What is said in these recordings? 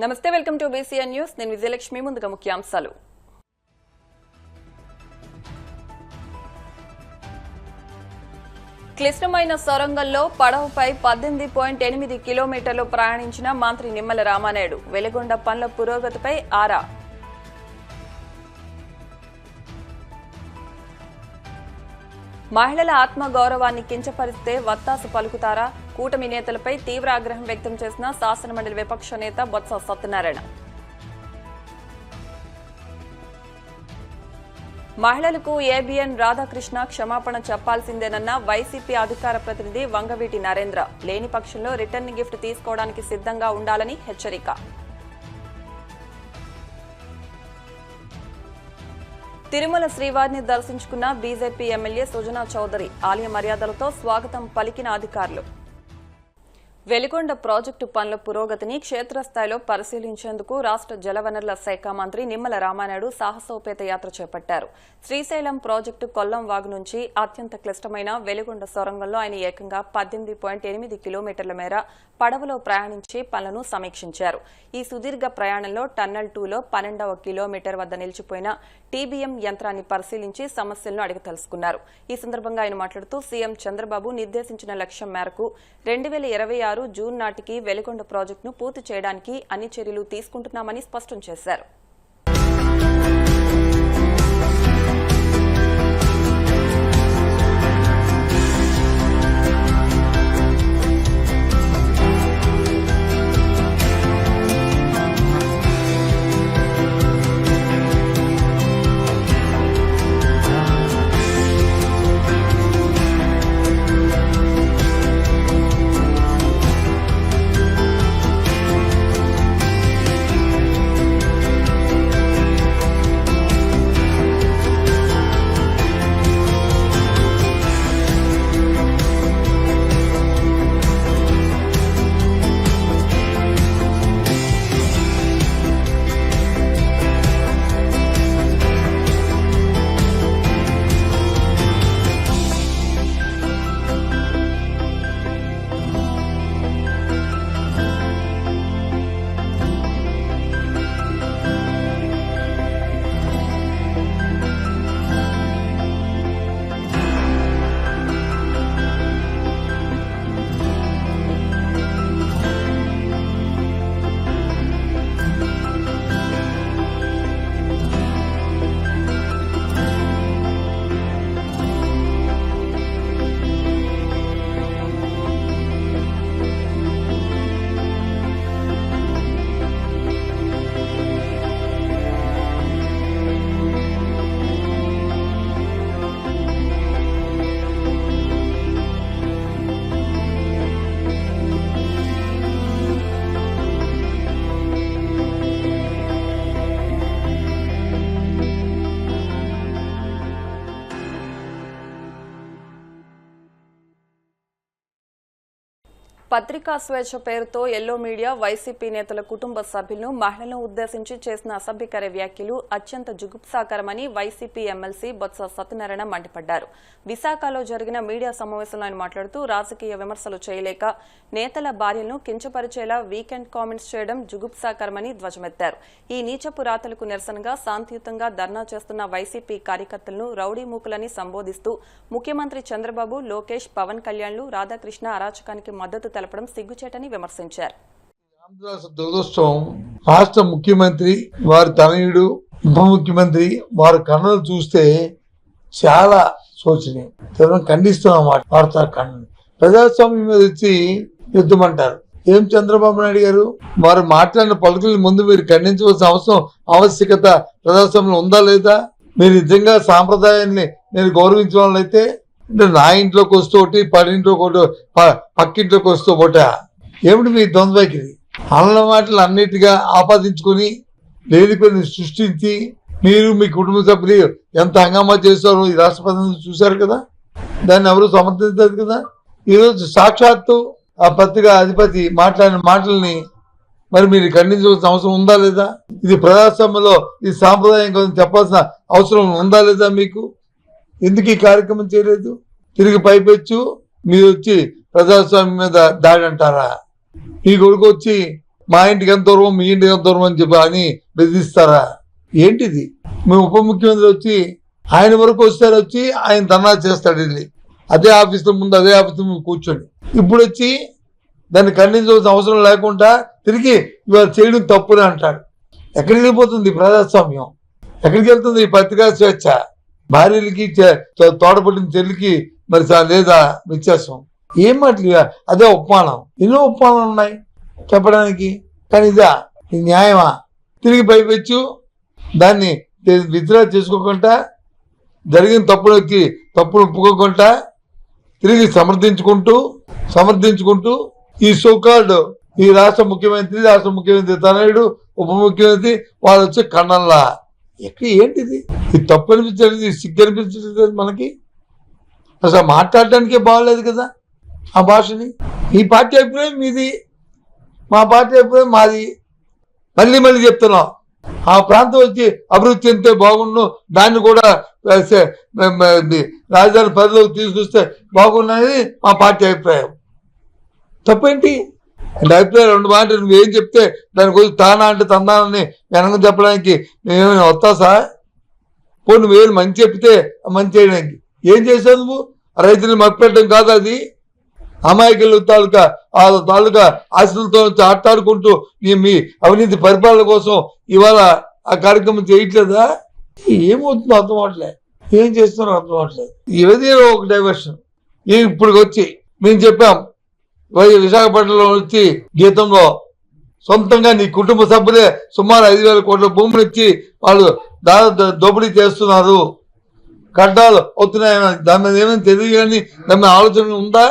నమస్తే, welcome to BCN news. నేను విజయలక్ష్మి. ముందుగా ముఖ్యాంశాలు. క్లిష్టమైన సొరంగంలో పడవపై 18.8 కిలోమీటర్లు ప్రయాణించిన మంత్రి నిమ్మల రామానాయుడు. వెలిగొండ పనుల పురోగతిపై ఆరా. మహిళల ఆత్మగౌరవాన్ని కించపరిస్తే వత్తాసు పలుకుతారా? కూటమి నేతలపై తీవ్ర ఆగ్రహం వ్యక్తం చేసిన శాసనమండలి విపక్ష నేత బొత్స సత్యనారాయణ. మహిళలకు ఏబిఎన్ రాధాకృష్ణ క్షమాపణ చెప్పాల్సిందేనన్న వైసీపీ అధికార ప్రతినిధి వంగవీటి నరేంద్ర. లేని పక్షంలో రిటర్న్ గిఫ్ట్ తీసుకోవడానికి సిద్ధంగా ఉండాలని హెచ్చరిక. తిరుమల శ్రీవారిని దర్శించుకున్న బీజేపీ ఎమ్మెల్యే సుజనా చౌదరి. ఆలయ మర్యాదలతో స్వాగతం పలికిన అధికారులు. వెలిగొండ ప్రాజెక్టు పనుల పురోగతిని క్షేత్రస్థాయిలో పరిశీలించేందుకు రాష్ట్ర జలవనరుల శాఖ మంత్రి నిమ్మల రామానాయుడు సాహసోపేత యాత్ర చేపట్టారు. శ్రీశైలం ప్రాజెక్టు కొల్లం వాగు నుంచి అత్యంత క్లిష్టమైన వెలిగొండ సొరంగంలో ఆయన ఏకంగా 18.8 కిలోమీటర్ల మేర పడవలో ప్రయాణించి పనులను సమీక్షించారు. ఈ సుదీర్ఘ ప్రయాణంలో టన్నెల్ 2లో 12వ కిలోమీటర్ వద్ద నిలిచిపోయిన టీబీఎం యంత్రాన్ని పరిశీలించి సమస్యలను అడిగి తెలుసుకున్నారు. ఈ సందర్భంగా ఆయన మాట్లాడుతూ సీఎం చంద్రబాబు నిర్దేశించిన లక్ష్యం మేరకు 2026 జూన్ నాటికి వెలిగొండ ప్రాజెక్టును పూర్తి చేయడానికి అన్ని చర్యలు తీసుకుంటున్నామని స్పష్టం చేశారు. పత్రికా స్వేచ్ఛ పేరుతో ఎల్లో మీడియా వైసీపీ నేతల కుటుంబ సభ్యులను మహిళలను ఉద్దేశించి చేసిన అసభ్యకర వ్యాఖ్యలు అత్యంత జుగుప్సాకరమని వైసీపీ ఎమ్మెల్సీ బొత్స సత్యనారాయణ మండిపడ్డారు. విశాఖలో జరిగిన మీడియా సమావేశంలో ఆయన మాట్లాడుతూ రాజకీయ విమర్శలు చేయలేక నేతల భార్యలను కించపరిచేలా వీకెండ్ కామెంట్స్ చేయడం జుగుప్సాకరమని ధ్వజమెత్తారు. ఈ నీచపు రాతలకు నిరసనగా శాంతియుతంగా ధర్నా చేస్తున్న వైసీపీ కార్యకర్తలను రౌడీ మూకులని సంబోధిస్తూ ముఖ్యమంత్రి చంద్రబాబు, లోకేష్, పవన్ కళ్యాణ్లు రాధాకృష్ణ అరాచకానికి మద్దతు తెలపడం సిగ్గుచేటని విమర్శించారు. దురదృష్టం, రాష్ట్ర ముఖ్యమంత్రి, వారి తనయుడు, ఉప ముఖ్యమంత్రి వారి కన్నులు చూస్తే చాలా శోచనీయం. ఖండిస్తున్నాం. వార్త ప్రజాస్వామ్యం మీద వచ్చి యుద్ధం అంటారు. ఏం చంద్రబాబు నాయుడు గారు, వారు మాట్లాడిన పలుకుల ముందు మీరు ఖండించవలసిన ఆవశ్యకత ప్రజాస్వామ్యంలో ఉందా లేదా? మీరు నిజంగా సాంప్రదాయాన్ని నేను గౌరవించిన వాళ్ళైతే అంటే నా ఇంట్లోకి వస్తూ ఒకటి, పక్కింట్లోకి వస్తూ ఒకట, ఏమిటి మీ ద్వంద్వైఖరి? అన్న మాటలు అన్నిటిగా ఆపాదించుకొని లేనిపోయిన సృష్టించి మీరు మీ కుటుంబ సభ్యులు ఎంత హంగామా చేస్తారో ఈ రాష్ట్ర ప్రజలు చూశారు కదా. దాన్ని ఎవరు సమర్థించలేదు కదా. ఈరోజు సాక్షాత్తు ఆ పత్రికా అధిపతి మాట్లాడిన మాటల్ని మరి మీరు ఖండించవలసిన అవసరం ఉందా లేదా? ఇది ప్రజాస్వామ్యంలో ఈ సాంప్రదాయం కొంచెం చెప్పాల్సిన అవసరం ఉందా లేదా? మీకు ఎందుకు ఈ కార్యక్రమం చేయలేదు? తిరిగి పైపెచ్చు మీరు వచ్చి ప్రజాస్వామ్యం మీద దాడి అంటారా? మీ కొడుకు వచ్చి మా ఇంటికి ఎంత దూరం మీ ఇంటికి ఎంత దూరం అని చెప్పి అని బెదిరిస్తారా? ఏంటిది? మీ ఉప ముఖ్యమంత్రి వచ్చి ఆయన వరకు వస్తారు, వచ్చి ఆయన ధర్నా చేస్తాడు వెళ్ళి అదే ఆఫీసులో ముందు, అదే ఆఫీసు ముందు కూర్చొని. ఇప్పుడు వచ్చి దాన్ని ఖండించవలసిన అవసరం లేకుండా తిరిగి ఇవాళ చేయడం తప్పునే అంటాడు. ఎక్కడికి వెళ్ళిపోతుంది ప్రజాస్వామ్యం? ఎక్కడికి వెళ్తుంది ఈ పత్రికా స్వేచ్ఛ? భార్యలకి తోడపడిన చెల్లికి మరి లేదా వ్యత్యాసం? ఏం మాటలు? అదే ఉపమానం. ఎన్నో ఉపమానాలు ఉన్నాయి చెప్పడానికి, కానీ ఇదా ఇది న్యాయమా? తిరిగి పైపెచ్చు దాన్ని విత్డ్రా చేసుకోకుండా, జరిగిన తప్పును ఒప్పుకోకుండా తిరిగి సమర్థించుకుంటూ ఈ సోకాల్డ్ ఈ రాష్ట్ర ముఖ్యమంత్రి తనయుడు ఉప ముఖ్యమంత్రి వాళ్ళు వచ్చే కన్నంలా ఎక్కడ ఏంటిది? ఇది తప్పు అనిపించలేదు, సిగ్గు అనిపించలేదు మనకి. అసలు మాట్లాడటానికే బాగలేదు కదా ఆ భాషని. మీ పార్టీ అభిప్రాయం మీది, మా పార్టీ అభిప్రాయం మాది. మళ్ళీ చెప్తున్నాం, ఆ ప్రాంతం వచ్చి అభివృద్ధి చెందితే బాగుండు, దాన్ని కూడా రాజధాని పరిధిలోకి తీసుకొస్తే బాగున్నది మా పార్టీ అభిప్రాయం. తప్పేంటి అంటే అభిప్రాయం? రెండు మాటలు నువ్వేం చెప్తే దానికి వచ్చి తానా అంటే తందానని వెనక చెప్పడానికి మేమేమైనా వస్తాసా? పోనీ నువ్వేమైనా మంచి చెప్తే మంచి చేయడానికి ఏం చేసావు నువ్వు? రైతులు మప్పెట్టడం కాదు అది. అమాయకులు తాలూకా ఆశలతో ఆటాడుకుంటూ మీ అవినీతి పరిపాలన కోసం ఇవాళ ఆ కార్యక్రమం చేయట్లేదా? ఏమవుతుందో అర్థం అవట్లే, ఏం చేస్తున్నారో అర్థం అవట్లేదు. ఏదో ఒక డైవర్షన్. ఇప్పుడు వచ్చి మేము చెప్పాం, విశాఖపట్నంలో వచ్చి గీతంలో సొంతంగా నీ కుటుంబ సభ్యులే సుమారు 5,000 కోట్ల భూములు ఇచ్చి వాళ్ళు దోపిడీ చేస్తున్నారు, కట్టాలు అవుతున్నాయని దాని మీద ఏమైనా తెలియదు, కానీ దాని మీద ఆలోచన ఉందా?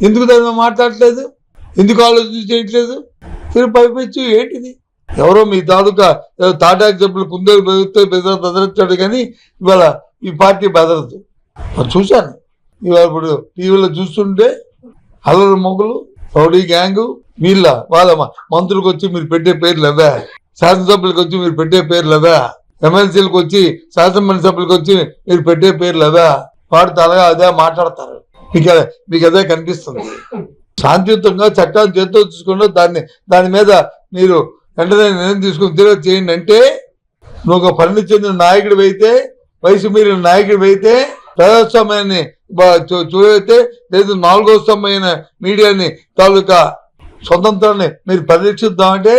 ఎందుకు దాని మీద మాట్లాడట్లేదు? ఎందుకు ఆలోచన చేయట్లేదు? తిరిగి పైపెచ్చు ఏంటిది? ఎవరో మీ తాలూకా తాటా ఎగ్జాంపుల్ కుందేలు బెదరచ్చాడు, కానీ ఇవాళ ఈ పార్టీ బెదరదు. చూశాను ఇవాళ ఇప్పుడు టీవీలో చూస్తుంటే అల్లరి మొగులు రౌడీ గ్యాంగు వాళ్ళ మంత్రులకు వచ్చి మీరు పెట్టే పేర్లు అవా, శాసనసభ్యులకు వచ్చి మీరు పెట్టే పేర్లు అవా, ఎమ్మెల్సీలకు వచ్చి శాసనమండలి సభ్యులకు వచ్చి మీరు పెట్టే పేర్లు అవా, వాడు తలగా అదే మాట్లాడతారు. మీకు అదే కనిపిస్తుంది. శాంతియుతంగా చట్టాన్ని చేతితో తీసుకుంటూ దాని మీద మీరు వెంటనే నిర్ణయం తీసుకుని తిరిగి చేయండి. అంటే నువ్వు ఒక పరిణితి చెందిన నాయకుడు అయితే, వయసు మీరిన నాయకుడు అయితే, ప్రజాస్వామ్యాన్ని చూడైతే లేదు 4వ స్తంభమైన మీడియాని తాలూకా స్వతంత్రాన్ని మీరు పరిరక్షిద్దామంటే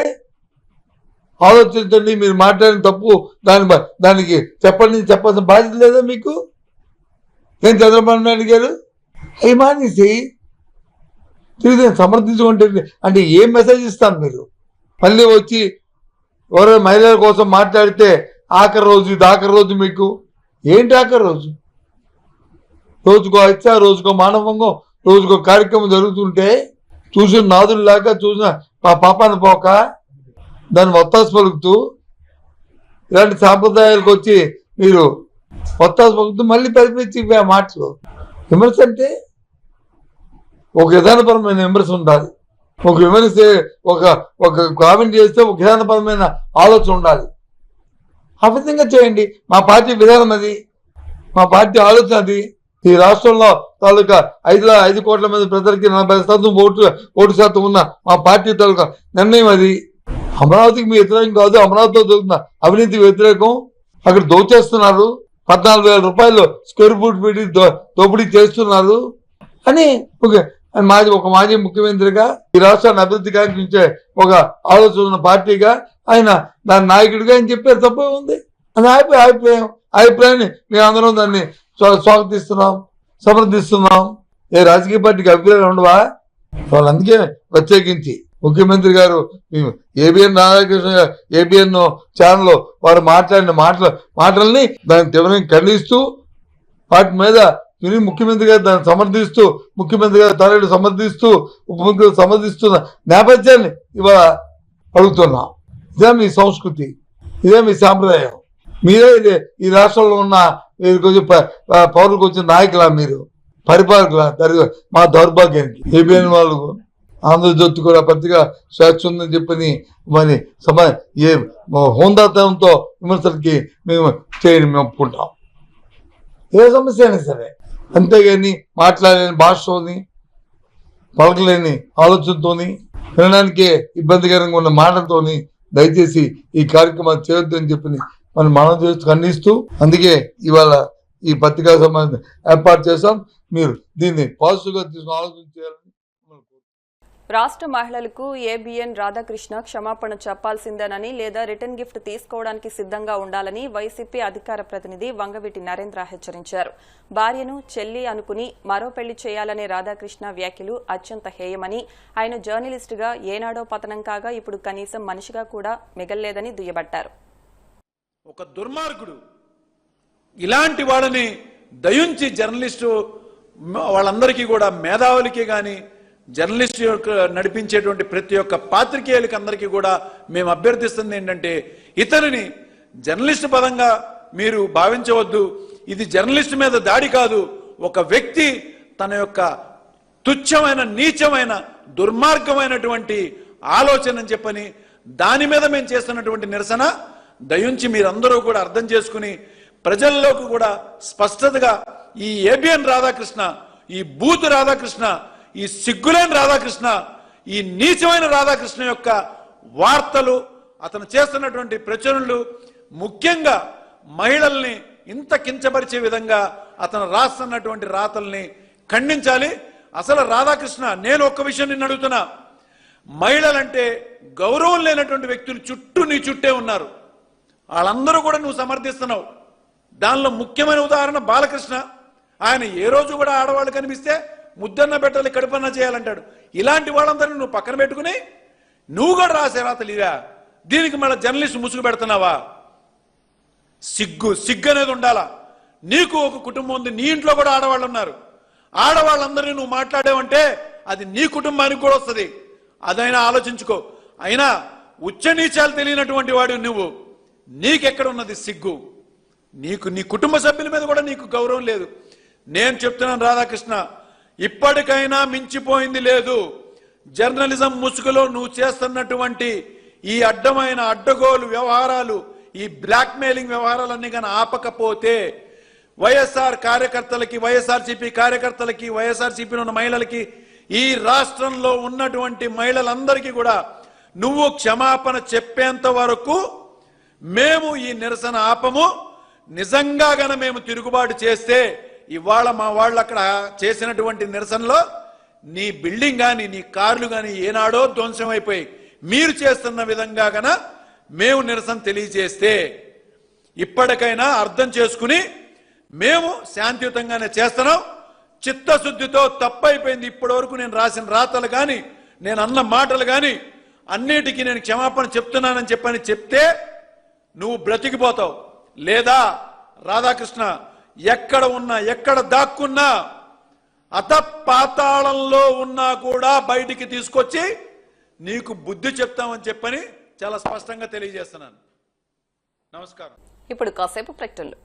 ఆలోచించండి. మీరు మాట్లాడిన తప్పు దానికి చెప్పాల్సిన బాధ్యత లేదా మీకు? ఏం చంద్రబాబు నాయుడు గారు అవి మానేసి తిరిగి సమర్థించుకుంటే అంటే ఏం మెసేజ్ ఇస్తాను మీరు? మళ్ళీ వచ్చి ఎవరైనా మహిళల కోసం మాట్లాడితే ఆఖరి రోజు మీకు ఏంటి? ఆఖరి రోజు రోజుకో హత్య, రోజుకో మానవంగం, రోజుకో కార్యక్రమం జరుగుతుంటే చూసిన నాదుల్లాగా చూసిన పాపాన్ని పోక దాన్ని ఒత్తాసు పలుకుతూ ఇలాంటి సాంప్రదాయాలకు వచ్చి మీరు ఒత్తాసు పలుకుతూ మళ్ళీ పరిపించి మాటలు. విమర్శ అంటే ఒక విధానపరమైన విమర్శ ఉండాలి. ఒక విమర్శ ఒక కామెంట్ చేస్తే ఒక విధానపరమైన ఆలోచన ఉండాలి. ఆ విధంగా చేయండి. మా పార్టీ విధానం అది, మా పార్టీ ఆలోచన అది. ఈ రాష్ట్రంలో తాలూకా 5 కోట్ల మంది ప్రజలకి 40% ఓటు శాతం ఉన్న మా పార్టీ తాలూకా నిర్ణయం అది. అమరావతికి మీ వ్యతిరేకం కాదు, అమరావతిలో జరుగుతున్న అవినీతి వ్యతిరేకం. అక్కడ దోచేస్తున్నారు, 14,000 రూపాయలు స్క్వేర్ ఫుట్ పెట్టి దోపిడీ చేస్తున్నారు అని ఒక మాజీ ముఖ్యమంత్రిగా ఈ రాష్ట్రాన్ని అభివృద్ధి కాంక్షించే ఒక ఆలోచన ఉన్న పార్టీగా ఆయన దాని నాయకుడిగా ఆయన చెప్పారు. తప్పే ఉంది. అది అభిప్రాయాన్ని మేము అందరం దాన్ని స్వాగతిస్తున్నాం, సమర్థిస్తున్నాం. ఏ రాజకీయ పార్టీకి అభిప్రాయాలు ఉండవా? వాళ్ళు అందుకే ప్రత్యేకించి ముఖ్యమంత్రి గారు ఏబిఎన్ రాధాకృష్ణ ఏబిఎన్ ఛానల్లో వారు మాట్లాడిన మాటల్ని దాన్ని తీవ్రంగా ఖండిస్తూ వాటి మీద ముఖ్యమంత్రి గారు దాన్ని సమర్థిస్తూ, ముఖ్యమంత్రి గారు తనయుడు సమర్థిస్తూ, ఉప ముఖ్యమంత్రి సమర్థిస్తున్న నేపథ్యాన్ని ఇవాళ అడుగుతున్నాం. ఇదే మీ సంస్కృతి, ఇదే మీ సాంప్రదాయం. మీరే ఈ రాష్ట్రంలో ఉన్న పౌరులకు వచ్చిన నాయకులా, మీరు పరిపాలకులా? మా దౌర్భాగ్యానికి ఏబిఎన్ వాళ్ళు ఆంధ్రజ్యోతి కూడా పత్రిక స్వేచ్ఛ ఉందని చెప్పని మరి హోందాతనంతో విమర్శలకి మేము ఒప్పుకుంటాం. ఏ సమస్య అయినా సరే. అంతేగాని మాట్లాడలేని భాషతోని, పలకలేని ఆలోచనతోని వినడానికి ఇబ్బందికరంగా ఉన్న మాటలతోని దయచేసి ఈ కార్యక్రమాలు చేయొద్దు అని చెప్పి మనం చేస్తూ ఖండిస్తూ, అందుకే ఇవాళ ఈ పత్రికా సమావేశం ఏర్పాటు చేస్తాం. మీరు దీన్ని పాజిటివ్ గా తీసుకుని ఆలోచించాలని. రాష్ట్ర మహిళలకు ఏబిఎన్ రాధాకృష్ణ క్షమాపణ చెప్పాల్సిందేనని లేదా రిటర్న్ గిఫ్ట్ తీసుకోవడానికి సిద్ధంగా ఉండాలని వైసీపీ అధికార ప్రతినిధి వంగవీటి నరేంద్ర హెచ్చరించారు. భార్యను చెల్లి అనుకుని మరో పెళ్లి చేయాలనే రాధాకృష్ణ వ్యాఖ్యలు అత్యంత హేయమని, ఆయన జర్నలిస్టుగా ఏనాడో పతనం కాగా ఇప్పుడు కనీసం మనిషిగా కూడా మిగల్లేదని దుయ్యబట్టారు. ఒక దుర్మార్గుడు ఇలాంటి వాళ్ళని దయుంచి జర్నలిస్టు వాళ్ళందరికీ కూడా, మేధావులకి కానీ జర్నలిస్టు నడిపించేటువంటి ప్రతి ఒక్క పాత్రికేయులకి అందరికీ కూడా మేము అభ్యర్థిస్తుంది ఏంటంటే, ఇతనిని జర్నలిస్టు పదంగా మీరు భావించవద్దు. ఇది జర్నలిస్టు మీద దాడి కాదు, ఒక వ్యక్తి తన యొక్క తుచ్చమైన, నీచమైన, దుర్మార్గమైనటువంటి ఆలోచన అని చెప్పని దాని మీద మేము చేస్తున్నటువంటి నిరసన దయుంచి మీరందరూ కూడా అర్థం చేసుకుని ప్రజల్లోకి కూడా స్పష్టతగా ఈ ఏబిఎన్ రాధాకృష్ణ, ఈ బూతు రాధాకృష్ణ, ఈ సిగ్గులేని రాధాకృష్ణ, ఈ నీచమైన రాధాకృష్ణ యొక్క వార్తలు, అతను చేస్తున్నటువంటి ప్రచురణలు, ముఖ్యంగా మహిళల్ని ఇంత కించపరిచే విధంగా అతను రాస్తున్నటువంటి రాతల్ని ఖండించాలి. అసలు రాధాకృష్ణ, నేను ఒక్క విషయం నిన్ను అడుగుతున్నా, మహిళలంటే గౌరవం లేనటువంటి వ్యక్తులు నీ చుట్టే ఉన్నారు. వాళ్ళందరూ కూడా నువ్వు సమర్థిస్తున్నావు. దానిలో ముఖ్యమైన ఉదాహరణ బాలకృష్ణ. ఆయన ఏ రోజు కూడా ఆడవాళ్ళు కనిపిస్తే ముద్దన్న పెట్టాలి, కడుపన్న చేయాలంటాడు. ఇలాంటి వాళ్ళందరినీ నువ్వు పక్కన పెట్టుకుని నువ్వు కూడా రాసే రాతలు ఇవా? దీనికి మళ్ళీ జర్నలిస్ట్ ముసుగు పెడుతున్నావా? సిగ్గు అనేది ఉండాలా. నీకు ఒక కుటుంబం ఉంది, నీ ఇంట్లో కూడా ఆడవాళ్ళు ఉన్నారు. ఆడవాళ్ళందరినీ నువ్వు మాట్లాడేవంటే అది నీ కుటుంబానికి కూడా వస్తుంది. అదైనా ఆలోచించుకో. అయినా ఉచ్చ నీచాలు తెలియనటువంటి వాడు నువ్వు, నీకెక్కడ ఉన్నది సిగ్గు? నీకు నీ కుటుంబ సభ్యుల మీద కూడా నీకు గౌరవం లేదు. నేను చెప్తున్నాను రాధాకృష్ణ, ఇప్పటికైనా మించిపోయింది లేదు. జర్నలిజం ముసుగులో నువ్వు చేస్తున్నటువంటి ఈ అడ్డగోలు వ్యవహారాలు, ఈ బ్లాక్ మెయిలింగ్ వ్యవహారాలన్నీ కానీ ఆపకపోతే వైఎస్ఆర్ కార్యకర్తలకి, వైఎస్ఆర్సీపీ కార్యకర్తలకి, వైఎస్ఆర్సీపీలో ఉన్న మహిళలకి, ఈ రాష్ట్రంలో ఉన్నటువంటి మహిళలందరికీ కూడా నువ్వు క్షమాపణ చెప్పేంత వరకు మేము ఈ నిరసన ఆపము. నిజంగా గన మేము తిరుగుబాటు చేస్తే ఇవాళ మా వాళ్ళు అక్కడ చేసినటువంటి నిరసనలో నీ బిల్డింగ్ కానీ, నీ కార్లు కానీ ఏనాడో ధ్వంసం అయిపోయి, మీరు చేస్తున్న విధంగా గన మేము నిరసన తెలియజేస్తే ఇప్పటికైనా అర్థం చేసుకుని మేము శాంతియుతంగానే చేస్తున్నాం. చిత్తశుద్ధితో తప్పైపోయింది. ఇప్పటి వరకు నేను రాసిన రాతలు కానీ, నేను అన్న మాటలు కానీ అన్నిటికీ నేను క్షమాపణ చెప్తున్నానని చెప్పని చెప్తే నువ్వు బ్రతికిపోతావు. లేదా రాధాకృష్ణ ఎక్కడ ఉన్నా, ఎక్కడ దాక్కున్నా, అతపాతాళంలో ఉన్నా కూడా బయటికి తీసుకొచ్చి నీకు బుద్ధి చెప్తామని చెప్పని చాలా స్పష్టంగా తెలియజేస్తున్నాను. నమస్కారం. ఇప్పుడు కాసేపు ప్రకటనలు.